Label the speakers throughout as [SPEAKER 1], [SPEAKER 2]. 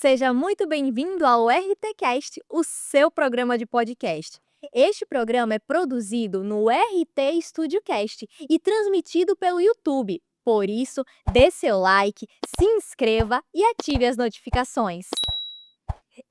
[SPEAKER 1] Seja muito bem-vindo ao RTcast, o seu programa de podcast. Este programa é produzido no RT Studio Cast e transmitido pelo YouTube. Por isso, dê seu like, se inscreva e ative as notificações.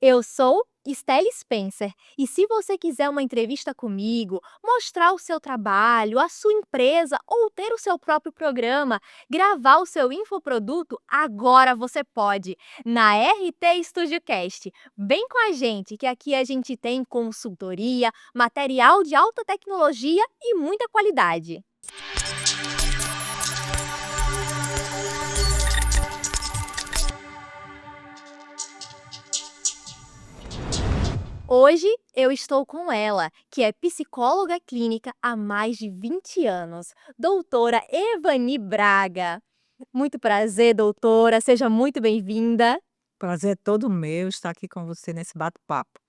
[SPEAKER 1] Eu sou Stella Spencer e se você quiser uma entrevista comigo, mostrar o seu trabalho, a sua empresa ou ter o seu próprio programa, gravar o seu infoproduto, agora você pode, na RT Studio Cast. Vem com a gente, que aqui a gente tem consultoria, material de alta tecnologia e muita qualidade. Hoje eu estou com ela, que é psicóloga clínica há mais de 20 anos, doutora Evani Braga. Muito prazer, doutora, seja muito bem-vinda.
[SPEAKER 2] Prazer é todo meu estar aqui com você nesse bate-papo.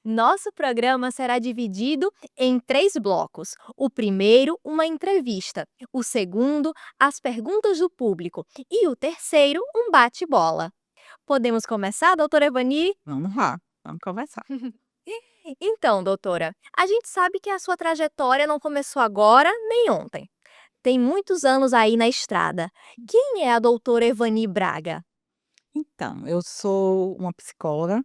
[SPEAKER 1] Nosso programa será dividido em 3 blocos. O primeiro, uma entrevista. O segundo, as perguntas do público. E o terceiro, um bate-bola. Podemos começar, doutora Evani?
[SPEAKER 2] Vamos lá, vamos conversar.
[SPEAKER 1] Então, doutora, a gente sabe que a sua trajetória não começou agora nem ontem. Tem muitos anos aí na estrada. Quem é a doutora Evani Braga?
[SPEAKER 2] Então, eu sou uma psicóloga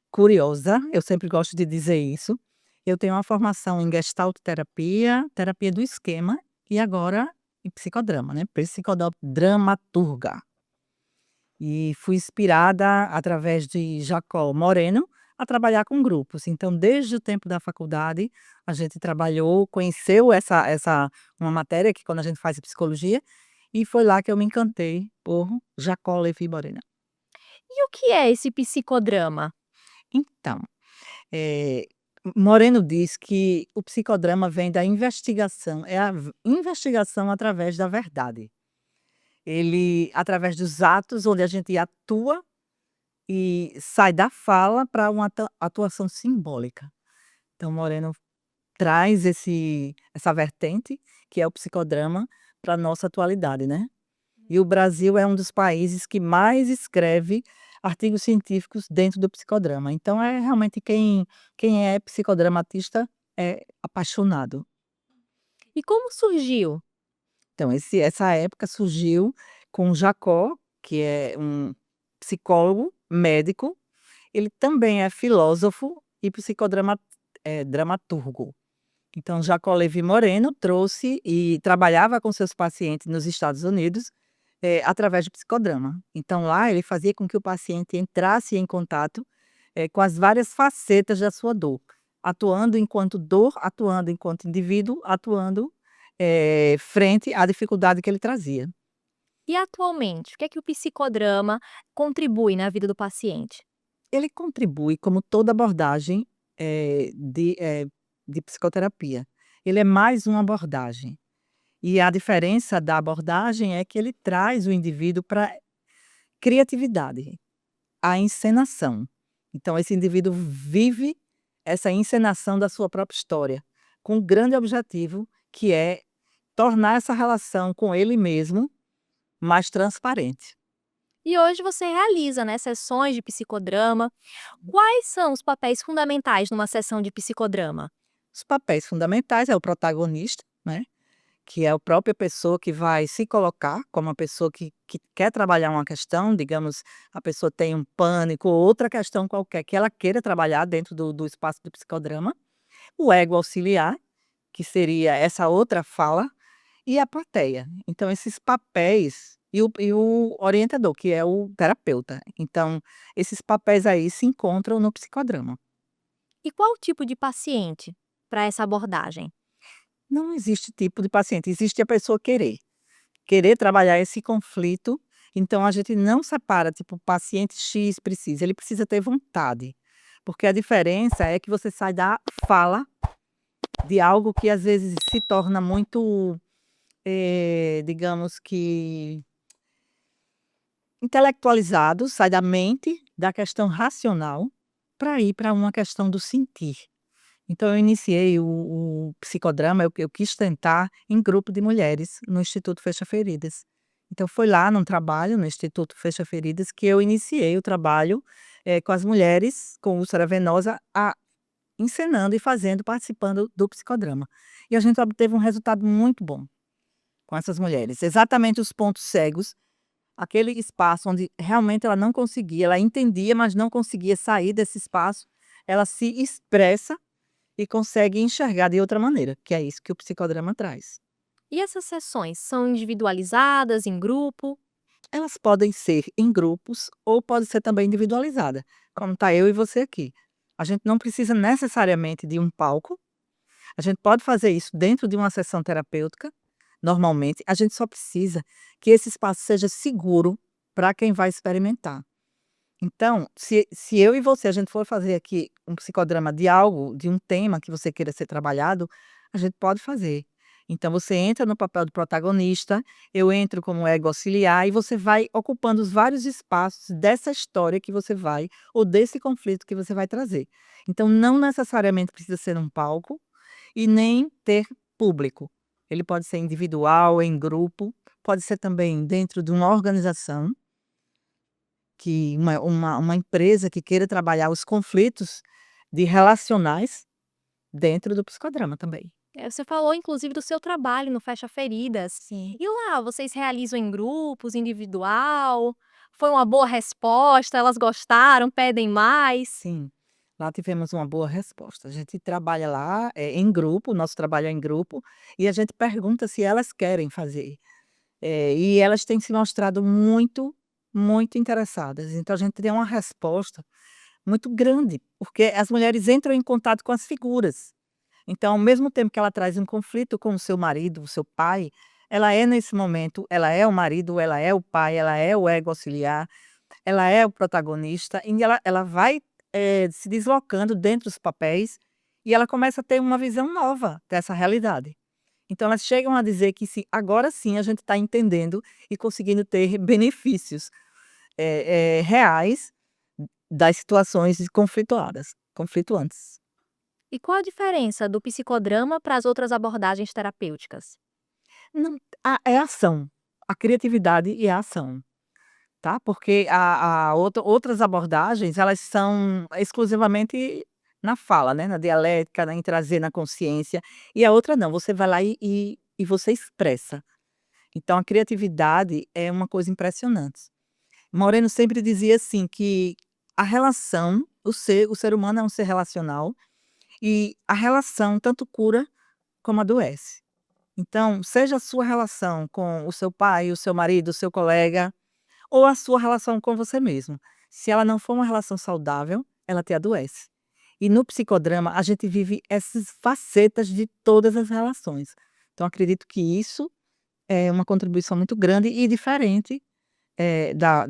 [SPEAKER 2] curiosa, eu sempre gosto de dizer isso. Eu tenho uma formação em Gestalt terapia, terapia do esquema e agora em psicodrama, né? Psicodramaturga. E fui inspirada através de Jacó Moreno a trabalhar com grupos. Então, desde o tempo da faculdade, a gente trabalhou, conheceu essa uma matéria que quando a gente faz psicologia, e foi lá que eu me encantei por Jacó Levi Moreno.
[SPEAKER 1] E o que é esse psicodrama?
[SPEAKER 2] Então, eh, Moreno diz que o psicodrama vem da investigação, é a investigação através da verdade. Ele através dos atos onde a gente atua e sai da fala para uma atuação simbólica. Então Moreno traz essa vertente, que é o psicodrama, para a nossa atualidade, né. E o Brasil é um dos países que mais escreve artigos científicos dentro do psicodrama. Então é realmente quem é psicodramatista é apaixonado.
[SPEAKER 1] E como surgiu?
[SPEAKER 2] Então essa época surgiu com Jacó, que é um psicólogo, médico. Ele também é filósofo e dramaturgo. Então Jacó Levi Moreno trouxe e trabalhava com seus pacientes nos Estados Unidos, através de psicodrama. Então lá ele fazia com que o paciente entrasse em contato, com as várias facetas da sua dor, atuando enquanto indivíduo, atuando, frente à dificuldade que ele trazia.
[SPEAKER 1] E atualmente, o que é que o psicodrama contribui na vida do paciente?
[SPEAKER 2] Ele contribui como toda abordagem, de psicoterapia. Ele é mais uma abordagem. E a diferença da abordagem é que ele traz o indivíduo para criatividade, a encenação. Então esse indivíduo vive essa encenação da sua própria história, com um grande objetivo, que é tornar essa relação com ele mesmo mais transparente.
[SPEAKER 1] E hoje você realiza, né, sessões de psicodrama. Quais são os papéis fundamentais numa sessão de psicodrama?
[SPEAKER 2] Os papéis fundamentais é o protagonista, né? Que é a própria pessoa que vai se colocar como uma pessoa que quer trabalhar uma questão, digamos, a pessoa tem um pânico ou outra questão qualquer que ela queira trabalhar dentro do espaço do psicodrama. O ego auxiliar, que seria essa outra fala, e a plateia. Então esses papéis e o orientador, que é o terapeuta. Então, esses papéis aí se encontram no psicodrama.
[SPEAKER 1] E qual o tipo de paciente para essa abordagem?
[SPEAKER 2] Não existe tipo de paciente, existe a pessoa querer trabalhar esse conflito. Então a gente não separa, tipo, paciente X precisa, ele precisa ter vontade, porque a diferença é que você sai da fala de algo que às vezes se torna muito, digamos que intelectualizado, sai da mente, da questão racional, para ir para uma questão do sentir. Então eu iniciei o psicodrama, eu quis tentar em grupo de mulheres no Instituto Fecha Feridas. Então foi lá num trabalho, no Instituto Fecha Feridas, que eu iniciei o trabalho, com as mulheres com úlcera venosa, encenando e fazendo, participando do psicodrama. E a gente obteve um resultado muito bom com essas mulheres, exatamente os pontos cegos, aquele espaço onde realmente ela não conseguia, ela entendia, mas não conseguia sair desse espaço, ela se expressa e consegue enxergar de outra maneira, que é isso que o psicodrama traz.
[SPEAKER 1] E essas sessões são individualizadas, em grupo?
[SPEAKER 2] Elas podem ser em grupos ou pode ser também individualizada, como está eu e você aqui. A gente não precisa necessariamente de um palco, a gente pode fazer isso dentro de uma sessão terapêutica, normalmente, a gente só precisa que esse espaço seja seguro para quem vai experimentar. Então, se eu e você, a gente for fazer aqui um psicodrama de algo, de um tema que você queira ser trabalhado, a gente pode fazer. Então você entra no papel do protagonista, eu entro como ego auxiliar e você vai ocupando os vários espaços dessa história que você vai ou desse conflito que você vai trazer. Então não necessariamente precisa ser um palco e nem ter público. Ele pode ser individual, em grupo, pode ser também dentro de uma organização que uma empresa que queira trabalhar os conflitos de relacionais dentro do psicodrama também.
[SPEAKER 1] Você falou inclusive do seu trabalho no Fecha Feridas.
[SPEAKER 2] Sim.
[SPEAKER 1] E lá, vocês realizam em grupos, individual? Foi uma boa resposta? Elas gostaram, pedem mais?
[SPEAKER 2] Sim, lá tivemos uma boa resposta. A gente trabalha lá, em grupo, o nosso trabalho é em grupo, e a gente pergunta se elas querem fazer. E elas têm se mostrado muito, muito interessadas. Então a gente tem uma resposta muito grande, porque as mulheres entram em contato com as figuras. Então, ao mesmo tempo que ela traz um conflito com o seu marido, o seu pai, ela é nesse momento, ela é o marido, ela é o pai, ela é o ego auxiliar, ela é o protagonista, e ela vai, se deslocando dentro dos papéis, e ela começa a ter uma visão nova dessa realidade. Então elas chegam a dizer que agora sim a gente está entendendo e conseguindo ter benefícios, reais das situações conflituantes.
[SPEAKER 1] E qual a diferença do psicodrama para as outras abordagens terapêuticas?
[SPEAKER 2] Não, é ação, a criatividade e a ação. Tá, porque a outras abordagens, elas são exclusivamente na fala, né, na dialética, em trazer na consciência, e a outra não, você vai lá e você expressa. Então a criatividade é uma coisa impressionante. Moreno sempre dizia assim que a relação, o ser humano é um ser relacional, e a relação tanto cura como adoece. Então, seja a sua relação com o seu pai, o seu marido, o seu colega, ou a sua relação com você mesmo. Se ela não for uma relação saudável, ela te adoece. E no psicodrama, a gente vive essas facetas de todas as relações. Então, acredito que isso é uma contribuição muito grande e diferente,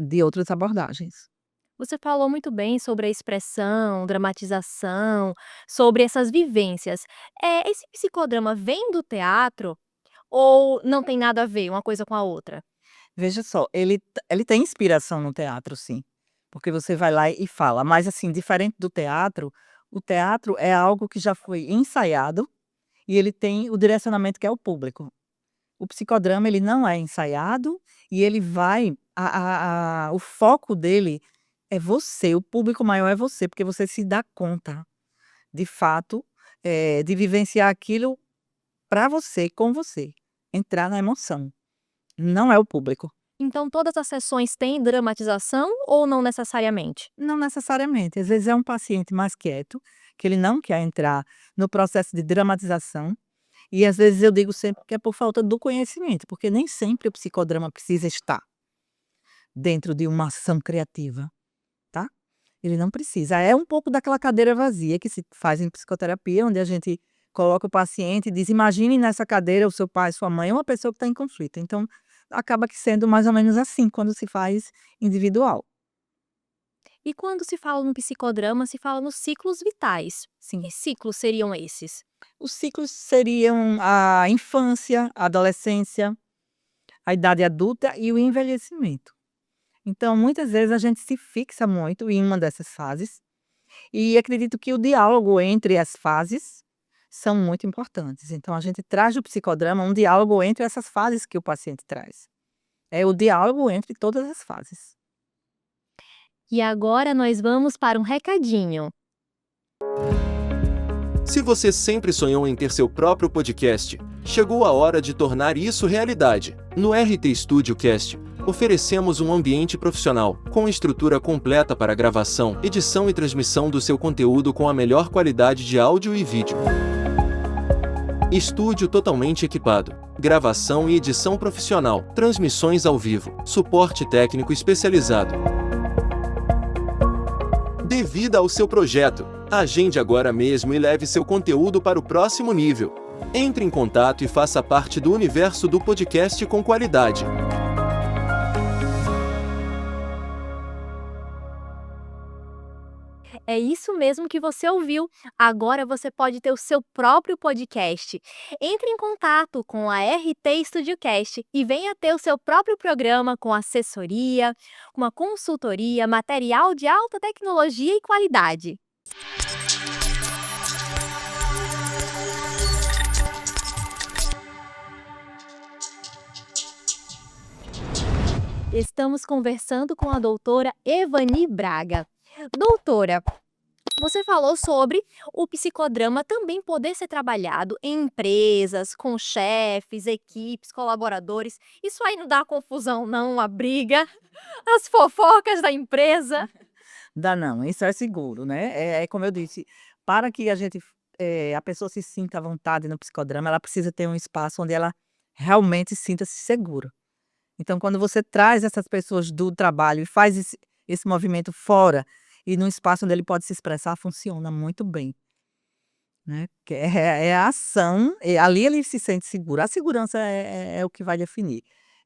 [SPEAKER 2] de outras abordagens.
[SPEAKER 1] Você falou muito bem sobre a expressão, dramatização, sobre essas vivências. Esse psicodrama vem do teatro ou não tem nada a ver uma coisa com a outra?
[SPEAKER 2] Veja só, ele tem inspiração no teatro, sim, porque você vai lá e fala, mas assim, diferente do teatro, o teatro é algo que já foi ensaiado e ele tem o direcionamento que é o público. O psicodrama ele não é ensaiado e ele vai o foco dele é você, o público maior é você, porque você se dá conta, de fato, de vivenciar aquilo para você, com você, entrar na emoção, não é o público.
[SPEAKER 1] Então todas as sessões têm dramatização ou não necessariamente?
[SPEAKER 2] Não necessariamente, às vezes é um paciente mais quieto, que ele não quer entrar no processo de dramatização, e às vezes eu digo sempre que é por falta do conhecimento, porque nem sempre o psicodrama precisa estar dentro de uma ação criativa, tá? Ele não precisa. É um pouco daquela cadeira vazia que se faz em psicoterapia, onde a gente coloca o paciente e diz: "Imagine nessa cadeira o seu pai, sua mãe, é uma pessoa que está em conflito". Então, acaba que sendo mais ou menos assim quando se faz individual.
[SPEAKER 1] E quando se fala no psicodrama, se fala nos ciclos vitais.
[SPEAKER 2] Sim.
[SPEAKER 1] Que ciclos seriam esses?
[SPEAKER 2] Os ciclos seriam a infância, a adolescência, a idade adulta e o envelhecimento. Então, muitas vezes a gente se fixa muito em uma dessas fases, e acredito que o diálogo entre as fases são muito importantes. Então a gente traz do psicodrama um diálogo entre essas fases que o paciente traz. É o diálogo entre todas as fases.
[SPEAKER 1] E agora nós vamos para um recadinho.
[SPEAKER 3] Se você sempre sonhou em ter seu próprio podcast, chegou a hora de tornar isso realidade. No RT Studio Cast, oferecemos um ambiente profissional, com estrutura completa para gravação, edição e transmissão do seu conteúdo com a melhor qualidade de áudio e vídeo. Estúdio totalmente equipado, gravação e edição profissional, transmissões ao vivo, suporte técnico especializado. Dê vida ao seu projeto. Agende agora mesmo e leve seu conteúdo para o próximo nível. Entre em contato e faça parte do universo do podcast com qualidade.
[SPEAKER 1] É isso mesmo que você ouviu. Agora você pode ter o seu próprio podcast. Entre em contato com a RT StudioCast e venha ter o seu próprio programa com assessoria, uma consultoria, material de alta tecnologia e qualidade. Estamos conversando com a doutora Evani Braga. Doutora, você falou sobre o psicodrama também poder ser trabalhado em empresas, com chefes, equipes, colaboradores. Isso aí não dá confusão, não, a briga, as fofocas da empresa.
[SPEAKER 2] Dá não, isso é seguro, né. É como eu disse, para que a pessoa se sinta à vontade no psicodrama, ela precisa ter um espaço onde ela realmente sinta-se segura. Então, quando você traz essas pessoas do trabalho e faz esse movimento fora, e num espaço onde ele pode se expressar, funciona muito bem, né. Que é a ação, ali ele se sente seguro. A segurança é o que vai definir.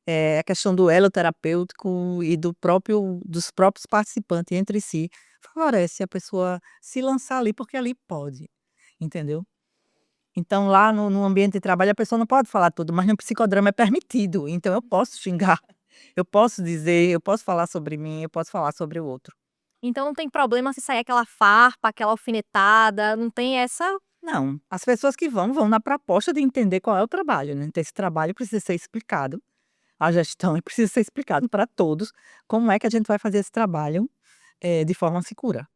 [SPEAKER 2] É a questão do elo terapêutico e dos próprios participantes entre si, favorece a pessoa se lançar ali, porque ali pode, entendeu. Então lá no ambiente de trabalho a pessoa não pode falar tudo, mas no psicodrama é permitido, então eu posso xingar, eu posso dizer, eu posso falar sobre mim, eu posso falar sobre o outro.
[SPEAKER 1] Então não tem problema se sair aquela farpa, aquela alfinetada, não tem essa.
[SPEAKER 2] Não, as pessoas que vão na proposta de entender qual é o trabalho, né, então esse trabalho precisa ser explicado, a gestão e precisa ser explicado para todos, como é que a gente vai fazer esse trabalho, de forma segura.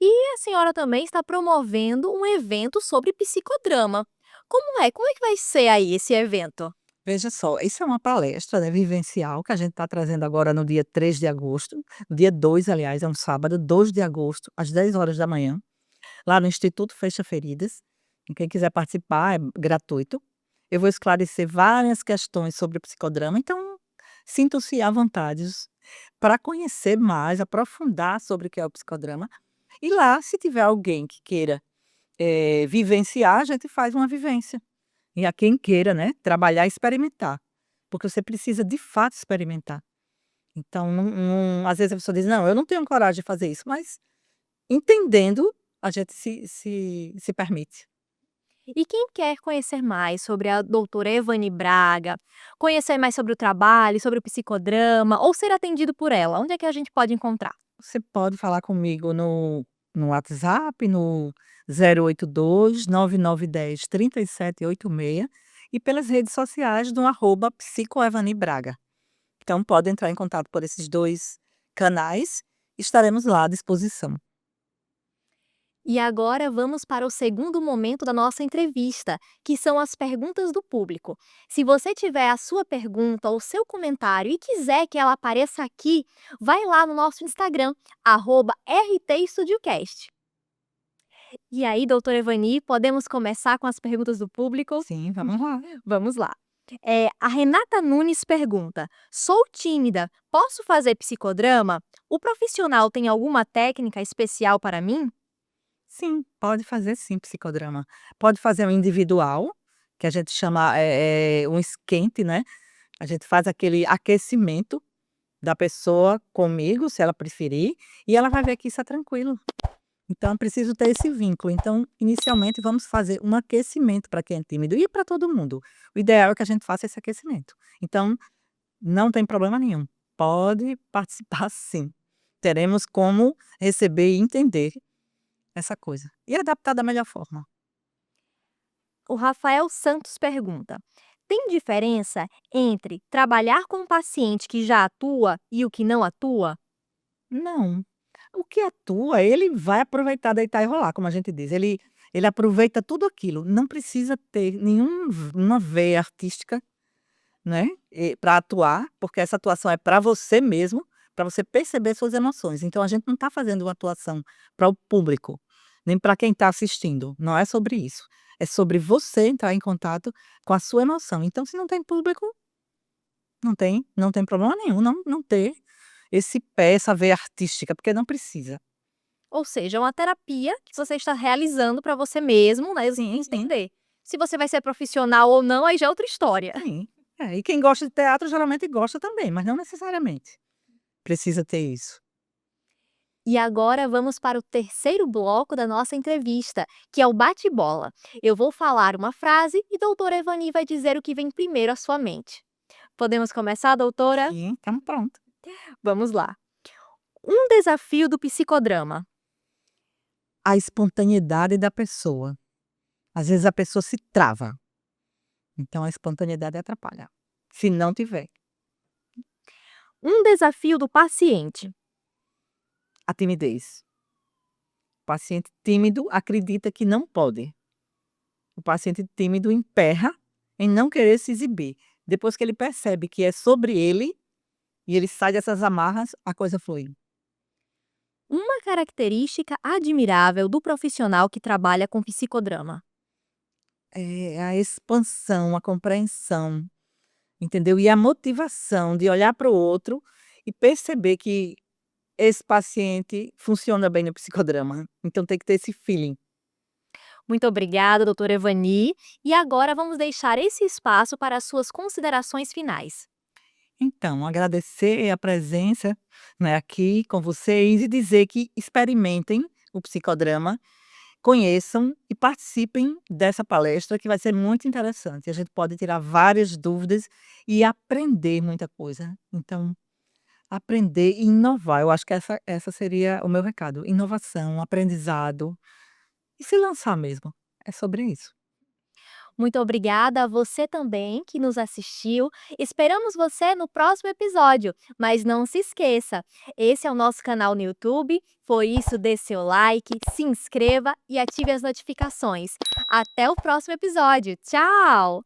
[SPEAKER 1] E a senhora também está promovendo um evento sobre psicodrama. Como é? Como é que vai ser aí esse evento?
[SPEAKER 2] Veja só, isso é uma palestra, né, vivencial que a gente está trazendo agora no dia 3 de agosto, dia 2 aliás, é um sábado, 2 de agosto, às 10 horas da manhã, lá no Instituto Fecha Feridas, e quem quiser participar é gratuito. Eu vou esclarecer várias questões sobre o psicodrama, então sintam-se à vontade para conhecer mais, aprofundar sobre o que é o psicodrama. E lá, se tiver alguém que queira, vivenciar, a gente faz uma vivência. E a quem queira, né, trabalhar e experimentar, porque você precisa de fato experimentar. Então às vezes a pessoa diz: "Não, eu não tenho coragem de fazer isso", mas entendendo, a gente se permite.
[SPEAKER 1] E quem quer conhecer mais sobre a doutora Evani Braga, conhecer mais sobre o trabalho, sobre o psicodrama ou ser atendido por ela, onde é que a gente pode encontrar?
[SPEAKER 2] Você pode falar comigo no WhatsApp, no 082 9910 3786 e pelas redes sociais no @psicoevanibraga. Então pode entrar em contato por esses 2 canais, estaremos lá à disposição.
[SPEAKER 1] E agora vamos para o segundo momento da nossa entrevista, que são as perguntas do público. Se você tiver a sua pergunta ou seu comentário e quiser que ela apareça aqui, vai lá no nosso Instagram, @RTStudioCast. E aí, doutora Evani, podemos começar com as perguntas do público?
[SPEAKER 2] Sim, vamos lá.
[SPEAKER 1] Vamos lá. A Renata Nunes pergunta: sou tímida, posso fazer psicodrama? O profissional tem alguma técnica especial para mim?
[SPEAKER 2] Sim, pode fazer sim psicodrama. Pode fazer um individual, que a gente chama, um esquente, né, a gente faz aquele aquecimento da pessoa comigo, se ela preferir, e ela vai ver que isso é tranquilo. Então, é preciso ter esse vínculo. Então, inicialmente, vamos fazer um aquecimento para quem é tímido e para todo mundo. O ideal é que a gente faça esse aquecimento. Então, não tem problema nenhum. Pode participar sim. Teremos como receber e entender essa coisa. E adaptar da melhor forma.
[SPEAKER 1] O Rafael Santos pergunta: Tem diferença entre trabalhar com um paciente que já atua e o que não atua?
[SPEAKER 2] Não. O que atua, ele vai aproveitar, deitar e rolar, como a gente diz. Ele aproveita tudo aquilo. Não precisa ter nenhuma veia artística, né, para atuar, porque essa atuação é para você mesmo, para você perceber suas emoções. Então a gente não está fazendo uma atuação para o público, nem para quem está assistindo. Não é sobre isso. É sobre você entrar em contato com a sua emoção. Então, se não tem público, não tem problema nenhum não ter esse pé, essa veia artística, porque não precisa.
[SPEAKER 1] Ou seja, é uma terapia que você está realizando para você mesmo, né,
[SPEAKER 2] Sim, sim.
[SPEAKER 1] entender. Se você vai ser profissional ou não, aí já é outra história.
[SPEAKER 2] Sim. E quem gosta de teatro geralmente gosta também, mas não necessariamente precisa ter isso.
[SPEAKER 1] E agora vamos para o terceiro bloco da nossa entrevista, que é o bate-bola. Eu vou falar uma frase e doutora Evani vai dizer o que vem primeiro à sua mente. Podemos começar, doutora?
[SPEAKER 2] Sim, estamos pronto.
[SPEAKER 1] Vamos lá. Um desafio do psicodrama.
[SPEAKER 2] A espontaneidade da pessoa. Às vezes a pessoa se trava, então a espontaneidade atrapalha, se não tiver.
[SPEAKER 1] Um desafio do paciente.
[SPEAKER 2] A timidez. O paciente tímido acredita que não pode. O paciente tímido emperra em não querer se exibir. Depois que ele percebe que é sobre ele, e ele sai dessas amarras, a coisa flui.
[SPEAKER 1] Uma característica admirável do profissional que trabalha com psicodrama.
[SPEAKER 2] É a expansão, a compreensão, entendeu? E a motivação de olhar para o outro e perceber que esse paciente funciona bem no psicodrama. Então tem que ter esse feeling.
[SPEAKER 1] Muito obrigada, doutora Evani. E agora vamos deixar esse espaço para as suas considerações finais.
[SPEAKER 2] Então, agradecer a presença, né, aqui com vocês e dizer que experimentem o psicodrama, conheçam e participem dessa palestra que vai ser muito interessante. A gente pode tirar várias dúvidas e aprender muita coisa. Então, aprender e inovar, eu acho que essa seria o meu recado. Inovação, aprendizado e se lançar mesmo. É sobre isso.
[SPEAKER 1] Muito obrigada a você também que nos assistiu. Esperamos você no próximo episódio. Mas não se esqueça, esse é o nosso canal no YouTube. Foi isso, dê seu like, se inscreva e ative as notificações. Até o próximo episódio. Tchau!